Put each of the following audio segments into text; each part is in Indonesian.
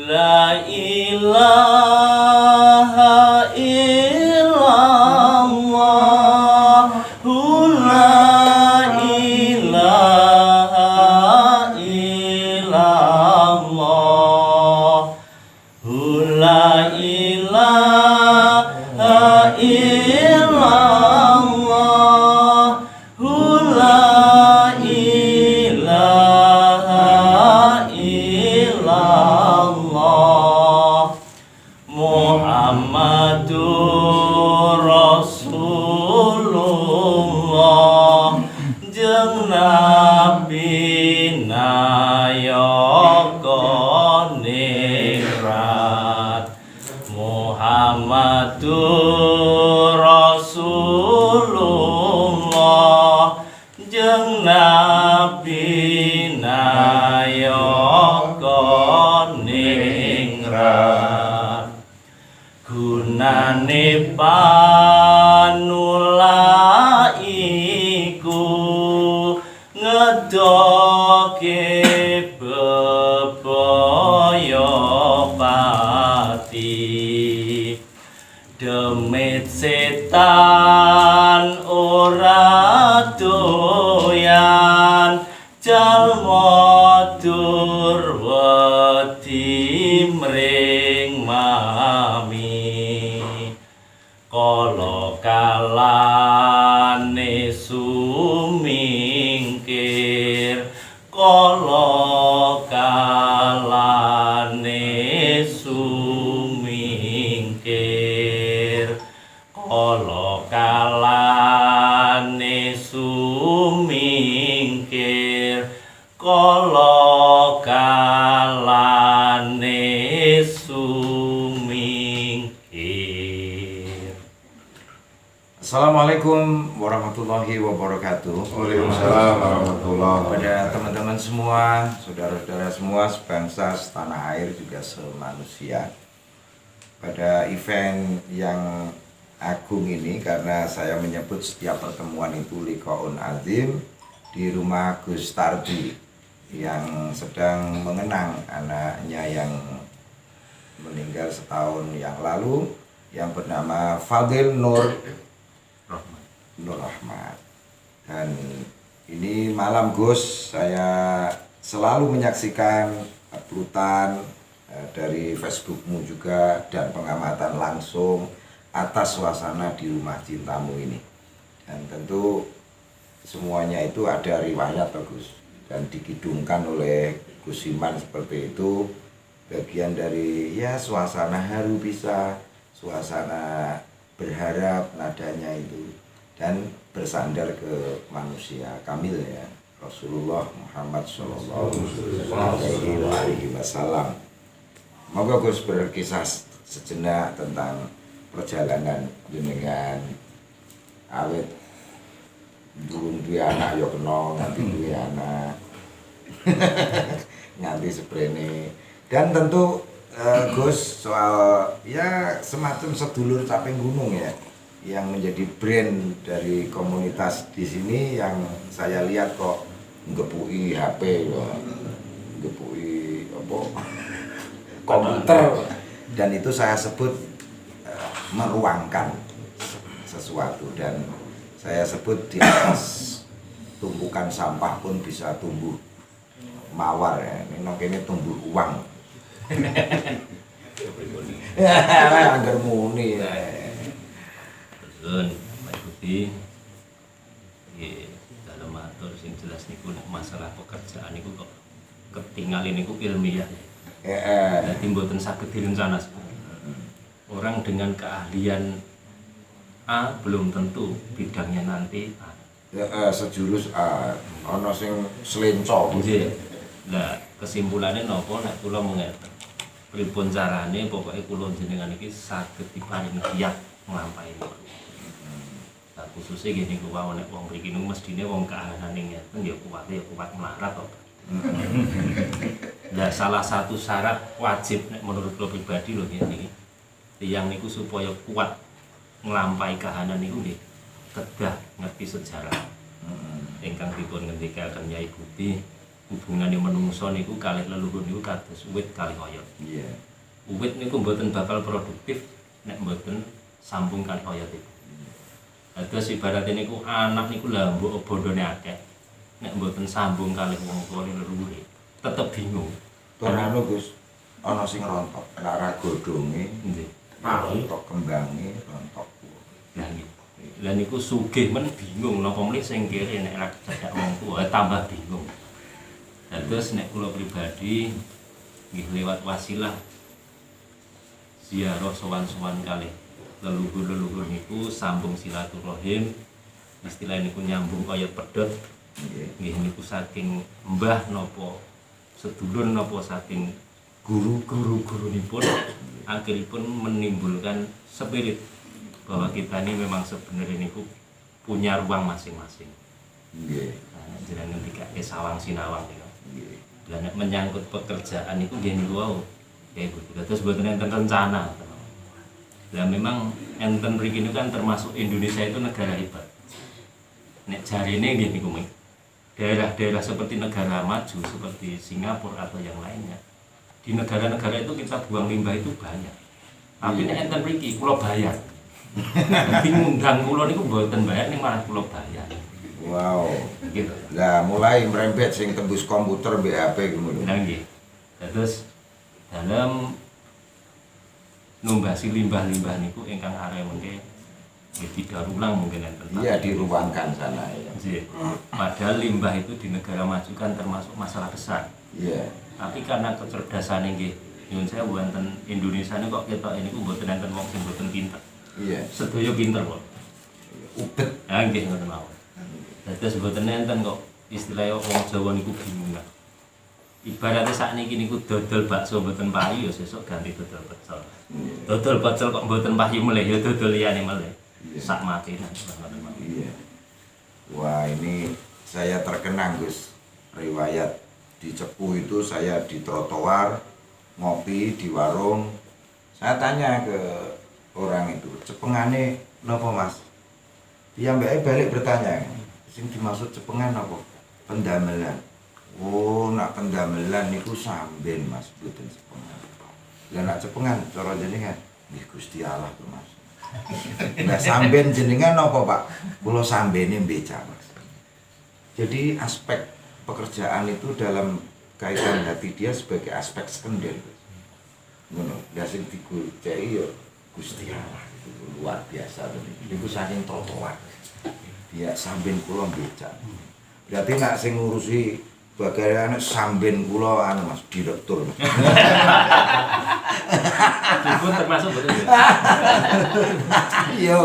La ilaha illallah, la ilaha illallah, la ilaha illallah, la ilaha illallah. Muhammadur Rasulullah, jeung nabi nayaka ningrat. Muhammadur Rasulullah, jeung nabi nayaka ningrat. Gunane panula iku ngedoke bebaya pati. Demit setan ora doyan, jalma durwedi mring mami. Kala kalane sumingkir, kala kalane sumingkir, kala kalane sumingkir, kala kalane sumingkir. Assalamualaikum warahmatullahi wabarakatuh. Waalaikumsalam warahmatullahi wabarakatuh. Kepada teman-teman semua, saudara-saudara semua, sebangsa, setanah air, juga semanusia. Pada event yang agung ini, karena saya menyebut setiap pertemuan itu liqaun azim, di rumah Gus Tardi yang sedang mengenang anaknya yang meninggal setahun yang lalu, yang bernama Fadil Nur Rahmat. Dan ini malam Gus, saya selalu menyaksikan uploadan dari Facebookmu juga dan pengamatan langsung atas suasana di rumah cintamu ini. Dan tentu semuanya itu ada riwayat Gus, dan dikidungkan oleh Gus Iman seperti itu. Bagian dari ya suasana haru bisa, suasana berharap nadanya itu, dan bersandar ke manusia kamil ya, Rasulullah Muhammad Shallallahu Alaihi Wasallam. Moga Gus berkisah sejenak tentang perjalanan dengan awet durung duwe anak ya kena nganti duwe anak nganti seprene. Dan tentu Gus soal ya semacam sedulur caping gunung ya, yang menjadi brand dari komunitas di sini, yang saya lihat kok ngepui HP ya, ngepui apa komputer, dan itu saya sebut meruangkan sesuatu, dan saya sebut di atas tumpukan sampah pun bisa tumbuh mawar ya. Ini tumbuh uang. Angger muni ya. Sun, Pak Budi, dalam matur sing jelas niku masalah pekerjaan niku kok ketinggalan niku ilmiah. Jadi mboten saged direncana. Orang dengan keahlian A belum tentu bidangnya nanti A. Sejurus A, ana sing slenco. Nggih. Lah kesimpulannya napa nek kula mengeten. Pripun carane pokoke kula jenengan iki saged diparingi giat nglampahi niku. Nah, khususnya gini ku wae nek wong mriki niku mestine wong kahanane ngeten ya kuwat melarat kok. Nah, salah satu syarat wajib nek menurut kula pribadi lho ngene iki. Tiyang niku supaya kuat nglampahi kahanan niku nggih kedah ngerti sejarah. Ingkang dipun ngendikaken Nyai Budi hubungane menungso niku kalih leluhur niku kados uwit kalih oyot. Iya. Uwit niku mboten bakal produktif nek mboten sambung kalih oyot itu. Terus ibaratnya niku anak niku lah mbok bondone akeh. Nek mboten sambung kalih wong tuwa leluhure, tetep bingung. Tonano Gus, ana sing rontok, lara godhonge, Nggih. rontok kembange, rontok. Lah niku. Lah niku sugih men bingung napa meneh sing kere nek ra cedhak wong tuwa tambah bingung. Terus nek kula pribadi nggih lewat wasilah ziarah sowan-sowan kalih leluhur-leluhur niku sambung silaturahim, istilah niku nyambung kaya pedhot. Nggih niku saking mbah napa sedulur napa saking guru-gurunipun akhiripun menimbulkan spirit bahwa kita ini memang sebenarnya niku punya ruang masing-masing. Nggih. Nah, jenengan dikake sawang sinawang niku. Nggih. Lah nek menyangkut pekerjaan niku nggih niku wau. Ya ibu, terus mboten enten rencana. Lah memang enten mriki niku kan termasuk Indonesia itu negara hebat. Nek jarine nggih niku daerah-daerah seperti negara maju seperti Singapura atau yang lainnya. Di negara-negara itu kita buang limbah itu banyak. Tapi nek enten mriki kula bayar. Nanti ngundang kula niku mboten bayar ning malah kula bayar. Wow. Gitu. Lah mulai merembet sing tembus komputer mbek HP ngono. Nah nggih. Terus dalam numbasi limbah-limbah niku ingkang arep mengke nggih didarulang mungkin enten. Iya diruangkan sana ya. Nggih. Padahal limbah itu di negara maju kan termasuk masalah besar. Iya. Tapi karena kecerdasane nggih nyuwun saya wonten Indonesia ini kok ketok ini ku mboten enten wong sing mboten pinter. Iya. Sedaya pinter kok. Ubet. Nah nggih ngoten mawon. Dados mboten enten kok istilahnya wong Jawa niku bingung. Ibaratnya sakniki niku dodol bakso mboten payu ya sesuk ganti dodol pecel. Dodol pecel kok mboten payu meleh ya dodol liyane meleh. Sak matine ngoten mawon. Iya. Wah ini saya terkenang Gus. Riwayat di Cepu itu saya di trotoar ngopi di warung. Saya tanya ke orang itu, cepengane napa Mas? Dia mbake balik bertanya, sing dimaksud cepengan apa? Pendamelan. Oh, nak pendamelan niku samben Mas, mboten cepengan. Lah nak cepengan cara jenengan, nggih Gusti Allah to Mas. Lah samben jenengan napa Pak? Kula sambene beca Mas. Jadi aspek pekerjaan itu dalam kaitan hati dia sebagai aspek sekunder. Ngono, lah sing diguceki ya Gusti Allah itu luar biasa to niku saking trotoar. Dia samben kula becak. Berarti nak sing ngurusi bagian samben kula anu Mas direktur. Dipun termasuk betul ya. Iya.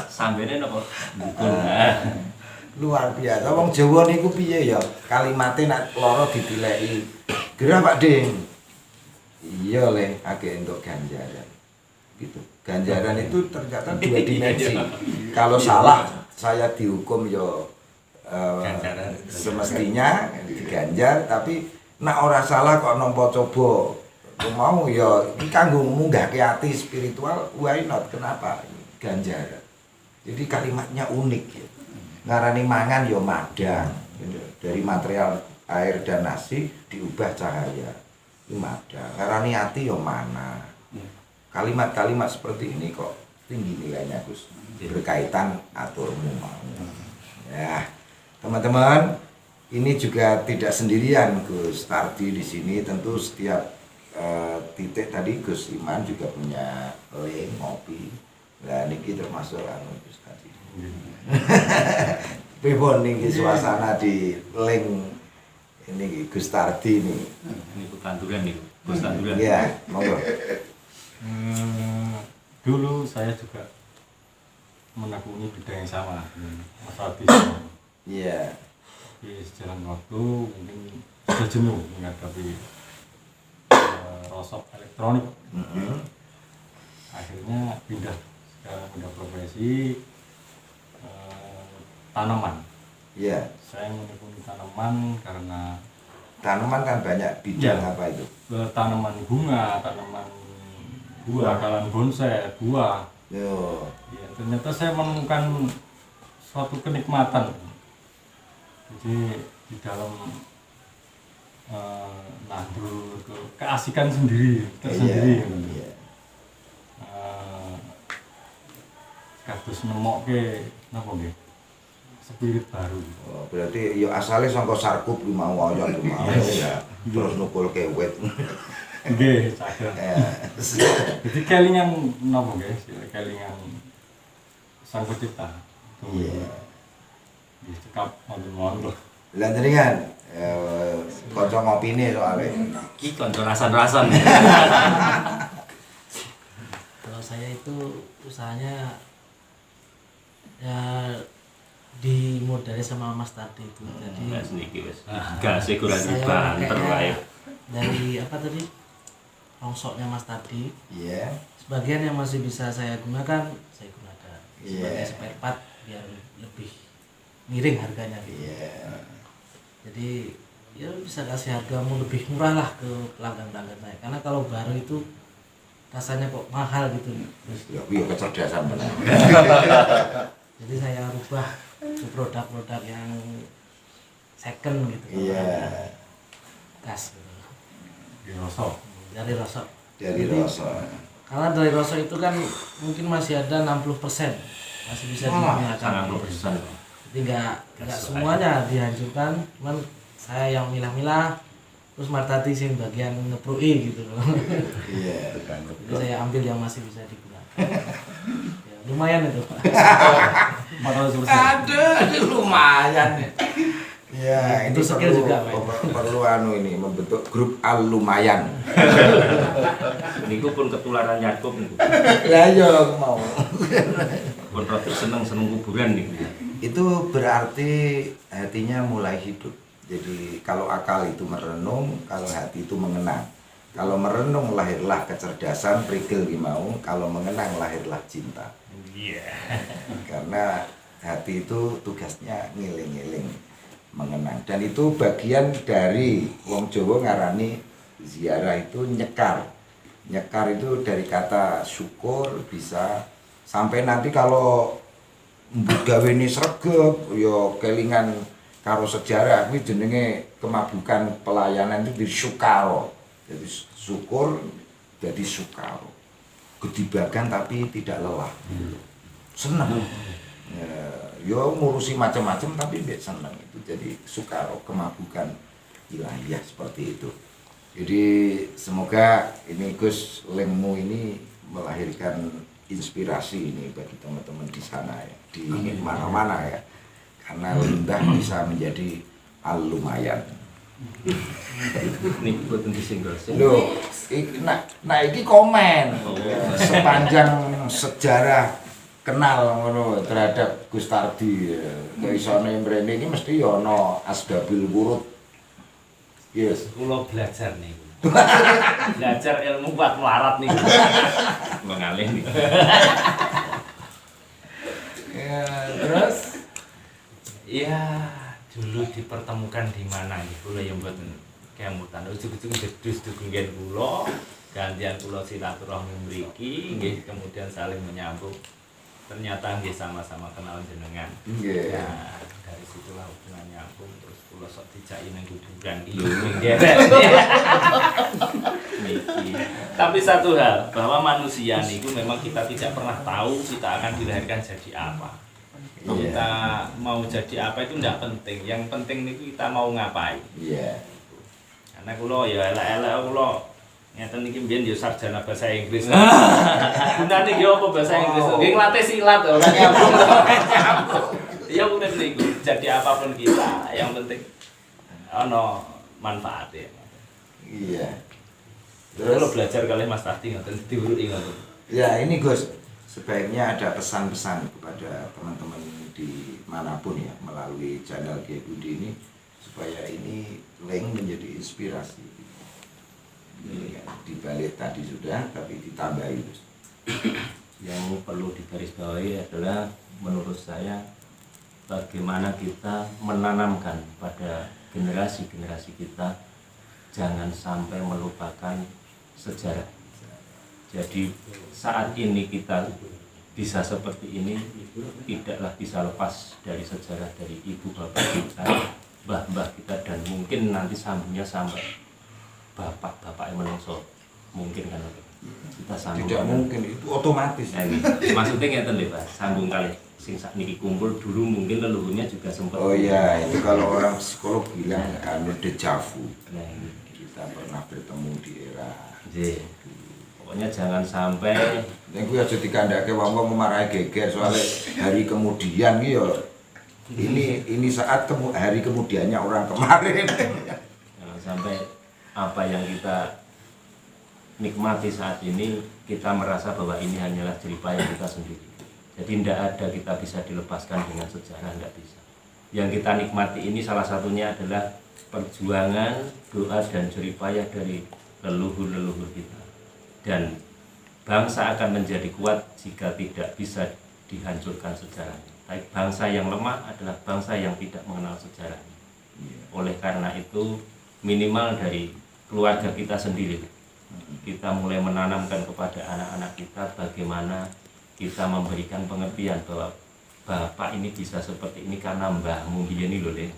Sambene napa? Dukun. Luar biasa. Wong Jawa niku piye ya? Kalimate nak lara ditileki. Gerah Pak Ding. Iya le, agak untuk ganjaran. Gitu. Ganjaran itu ternyata dua dimensi. Kalau salah saya dihukum yo semestinya diganjar, tapi nak ora salah kok nampa coba mau ya iki kanggo munggahke ati spiritual, why not? Kenapa? Ganjaran. Jadi kalimatnya unik ya. Ngarani mangan yo madang. Dari material air dan nasi diubah cahaya. Ini madang. Ngarani ati yo mana. Kalimat-kalimat seperti ini kok tinggi nilainya Gus. Berkaitan aturmu mau. Ya, teman-teman, ini juga tidak sendirian Gus Tardi di sini. Tentu setiap titik tadi Gus Iman juga punya link ngopi. Nah, niki termasuk anu Gus Tardi. Pripun niki suasana di link ini Gus Tardi ini. Niku tanduran niku. Gus tanduran. Iya, monggo. Dulu saya juga menekuni bidang yang sama, Mas Adi. Iya. Di sejalan waktu mungkin sudah jenuh menghadapi rosok elektronik. Akhirnya pindah profesi tanaman. Iya. Saya menekuni tanaman karena Tanaman kan banyak bidang apa itu? tanaman bunga, tanaman buah, kalan bonsai, buah. Yo. Ya, ternyata saya menemukan suatu kenikmatan. Jadi di dalam nandur keasikan sendiri tersendiri. Iya. Kados nemokke napa nggih? Spirit baru. Oh, berarti ya asalnya sangka sarkup ki mau ayo mau ya. Terus nukul kewet. Nggih, saged. Jadi kelingan napa nggih? Kelingan Sang Pencipta. Iya. Nggih, cekap wonten-wonten. Lah jenengan kanca ngopine soalnya. Ki kanca rasan-rasan. Kalau saya itu usahanya ya dimodali sama Mas tadi itu. Jadi Mas niki wis gase kurang saya dibanter wae. pakainya dari apa tadi? Rongsoknya Mas tadi. Iya. Sebagian yang masih bisa saya gunakan, saya gunakan sebagai Iya. spare part biar lebih miring harganya gitu. Iya. Jadi ya bisa kasih hargamu lebih murah lah ke pelanggan-pelanggan saya. Karena kalau baru itu rasanya kok mahal gitu. Terus Ya kuwi kecerdasan bener. jadi saya rubah ke produk-produk yang second gitu. Iya. Gas gitu. Nggih rasa. Dari rosok. Dari Jadi, rasa. karena dari rosok itu kan mungkin masih ada 60% masih bisa digunakan. 90%. Jadi nggak semuanya dihancurkan, cuman saya yang milah-milah, terus Martati sing bagian ngeprui gitu loh. Iya. Jadi saya ambil yang masih bisa digunakan. Ya, lumayan itu Pak. 400%. Aduh, lumayan. Ya, Itu ini skill perlu, juga, Pak. perlu anu ini membentuk grup lumayan. Niku pun ketularan Yakub niku. Lah yo mau. Pun rada seneng kuburan niku. Itu berarti hatinya mulai hidup. Jadi kalau akal itu merenung, kalau hati itu mengenang. Kalau merenung lahirlah kecerdasan, prigel ki mau. Kalau mengenang lahirlah cinta. Iya. Karena hati itu tugasnya ngiling-ngiling, mengenang. Dan itu bagian dari wong Jawa ngarani ziarah itu nyekar. Nyekar itu dari kata syukur bisa sampai nanti kalau mbok gawe ini sregep ya kelingan karo sejarah kuwi jenenge kemabukan pelayanan itu di sukaro. Jadi syukur jadi sukaro. Gedibagan tapi tidak lelah. Senang. Ya ngurusi macam-macam tapi mbek senang itu jadi sukaro kemabukan ilahiyah seperti itu. Jadi semoga ini Gus Lengmu ini melahirkan inspirasi ini bagi teman-teman di sana ya, di mana-mana ya. Karena limbah bisa menjadi lumayan. Niku boten disinggol sih. Loh, nah iki komen sepanjang sejarah kenal ngono terhadap Gus Tardi. Kok isone mrene iki mesti ya ana asbabil wurud. Yes. Kula belajar niku. Belajar ilmu kuat melarat niku. Mengalih niku. Ya, terus Ya, dulu dipertemukan di mana nggih kula ya mboten kemutan. Ujug-ujug jedus dugenggen kula, gantian kula silaturahmi mriki nggih kemudian saling menyambung. Ternyata nggih sama-sama kenal jenengan. nggih. Nah, dari situlah hubungan nyambung terus kula sok dijaki nang kuburan iki Lho. yo ngeret. Niki. Tapi satu hal, bahwa manusia niku memang kita tidak pernah tahu kita akan dilahirkan jadi apa. Iya. Kita mau jadi apa itu tidak penting. Yang penting niku kita mau ngapain. Iya. Karena kula ya elek-elek kula ngeten iki mbiyen ya sarjana bahasa Inggris. Gunane nggih apa bahasa Inggris? Nggih nglatih silat ora nyambung. Ya urip niku jadi apapun kita, yang penting ana manfaatnya. Iya. Terus Terus belajar kali Mas Tardi ngoten diuruki ngoten. ya ini Gus, sebaiknya ada pesan-pesan kepada teman-teman di manapun ya melalui channel Kiai Budi ini supaya ini link menjadi inspirasi. Ini ya, dibalik tadi sudah tapi ditambahi Gus. Yang perlu digarisbawahi adalah menurut saya bagaimana kita menanamkan pada generasi-generasi kita jangan sampai melupakan sejarah. Jadi saat ini kita bisa seperti ini tidaklah bisa lepas dari sejarah dari ibu bapak kita mbah-mbah kita dan mungkin nanti sambungnya sampai bapak-bapak yang menungso mungkin kan kita sambung Tidak mungkin, itu otomatis. nah, maksudnya ngeten lho Pak, sambung kali sing sakniki kumpul dulu mungkin leluhurnya juga sempat Oh iya, itu kalau orang psikolog bilang anu dejavu. nah, ini. Kita pernah bertemu di era. Nggih. Pokoknya jangan sampai Nek kuwi aja dikandake wong-wong marahi geger soalnya hari kemudian ki yo ini saat hari kemudiannya orang kemarin. jangan sampai apa yang kita nikmati saat ini kita merasa bahwa ini hanyalah jeripaya kita sendiri. Jadi tidak ada kita bisa dilepaskan dengan sejarah, tidak bisa. Yang kita nikmati ini salah satunya adalah perjuangan, doa dan jeripaya dari leluhur-leluhur kita. Dan bangsa akan menjadi kuat jika tidak bisa dihancurkan sejarahnya. Tapi bangsa yang lemah adalah bangsa yang tidak mengenal sejarahnya. Oleh karena itu minimal dari keluarga kita sendiri kita mulai menanamkan kepada anak-anak kita bagaimana kita memberikan pengertian bahwa bapak ini bisa seperti ini karena mbahmu ini loh deh.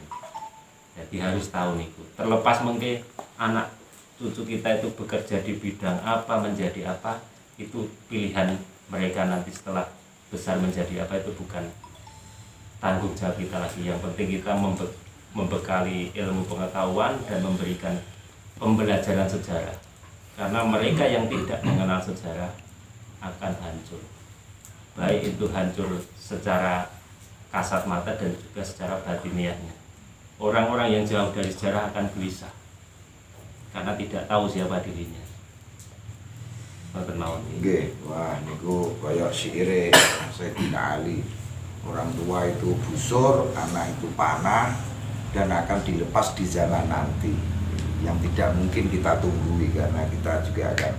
Jadi harus tahu nih, terlepas mungkin anak cucu kita itu bekerja di bidang apa, menjadi apa, itu pilihan mereka nanti setelah besar menjadi apa, itu bukan tanggung jawab kita lagi. Yang penting kita membekali ilmu pengetahuan dan memberikan pembelajaran sejarah, karena mereka yang tidak mengenal sejarah akan hancur, baik itu hancur secara kasat mata dan juga secara batiniahnya. Orang-orang yang jauh dari sejarah akan gelisah karena tidak tahu siapa dirinya. Mboten mawon. Nggih, wah niku kaya syaire Sayyidina Ali. Orang tua itu busur, anak itu panah dan akan dilepas di zaman nanti. Yang tidak mungkin kita tunggui karena kita juga akan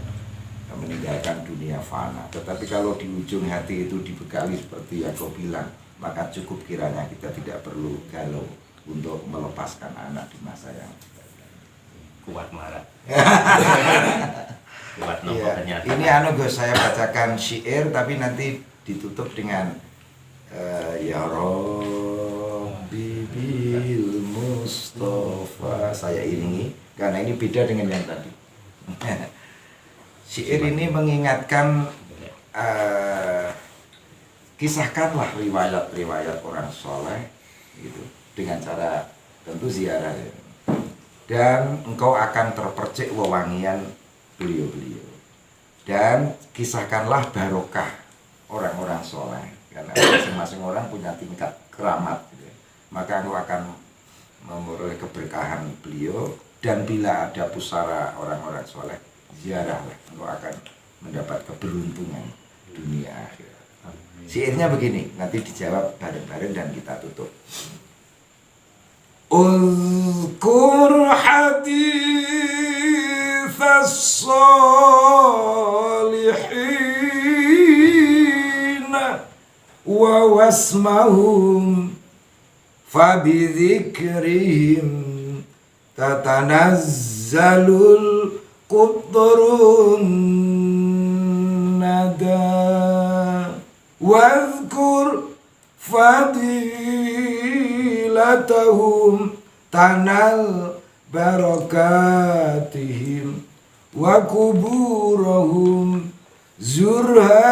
meninggalkan dunia fana. Tetapi kalau di ujung hati itu dibekali seperti yang kau bilang, maka cukup kiranya kita tidak perlu galau untuk melepaskan anak di masa yang Kuat marah. Kuat nopo Iya, ternyata. ini anu Gus, saya bacakan syair tapi nanti ditutup dengan ya Rabbi bil Mustafa, saya iringi karena ini beda dengan yang tadi. Syair ini mengingatkan kisahkanlah riwayat-riwayat orang soleh gitu, dengan cara tentu ziarah ya. Dan engkau akan terpercik wewangian beliau-beliau, dan kisahkanlah barokah orang-orang soleh karena masing-masing orang punya tingkat keramat gitu ya. Maka engkau akan memperoleh keberkahan beliau, dan bila ada pusara orang-orang soleh ziarahlah, engkau akan mendapat keberuntungan dunia akhirat. Syairnya begini, nanti dijawab bareng-bareng dan kita tutup. Uzkur hadits as-salihin wa wasmahum fabidzikrihim tatanazzalul qudraun nada wadhkur fadilatahum tanal barakatihim wa kuburahum zurha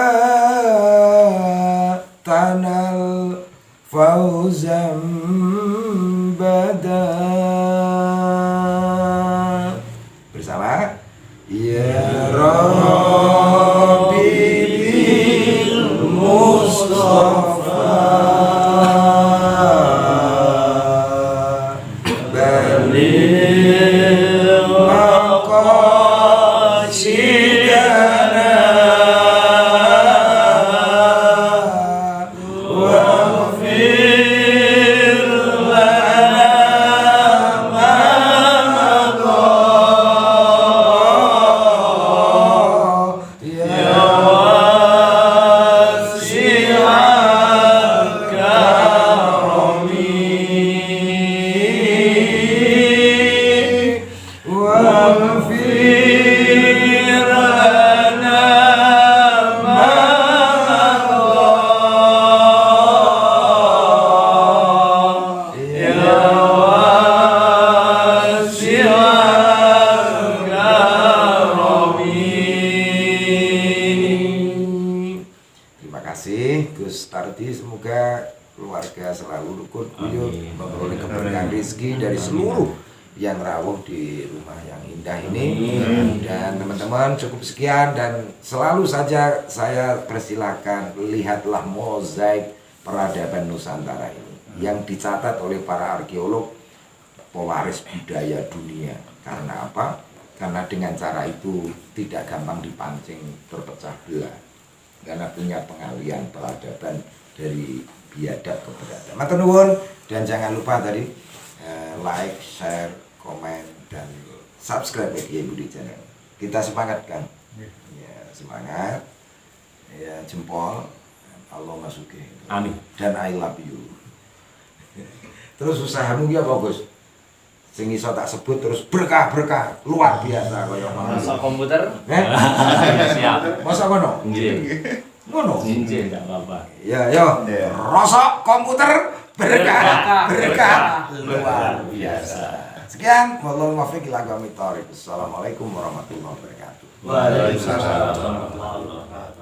tanal fauzam bada. Bersama ya Rabbi bil Mustafa balil maqasidana waghfir lana ma madha ya wasi'al karami waghfir lana ma madha ya keluarga selalu rukun guyub, Amin. memperoleh keberkahan rezeki dari seluruh yang rawuh di rumah yang indah ini. Dan teman-teman cukup sekian, dan selalu saja saya persilahkan lihatlah mozaik peradaban Nusantara ini yang dicatat oleh para arkeolog pewaris budaya dunia. Karena apa? Karena dengan cara itu tidak gampang dipancing terpecah belah, karena punya pengalian peradaban dari biadab ke peradaban. Matur nuwun, dan jangan lupa tadi like, share, komen, dan subscribe ke Kiai Budi Channel. Kita semangatkan, ya semangat, ya jempol, Allah masuki. Amin. Dan I love you. Terus usahamu ya bagus. Sing iso tak sebut terus berkah-berkah luar biasa kaya ngono. Masuk komputer. Siap. Masa ngono? Nggih. Ngono. Nggih, enggak apa-apa. Ya, yo. Iya. Rosok komputer berkah luar biasa. Sekian, wallahual muwaffiq ila aqwamit thoriq. Assalamualaikum warahmatullahi wabarakatuh. Waalaikumsalam warahmatullahi wabarakatuh.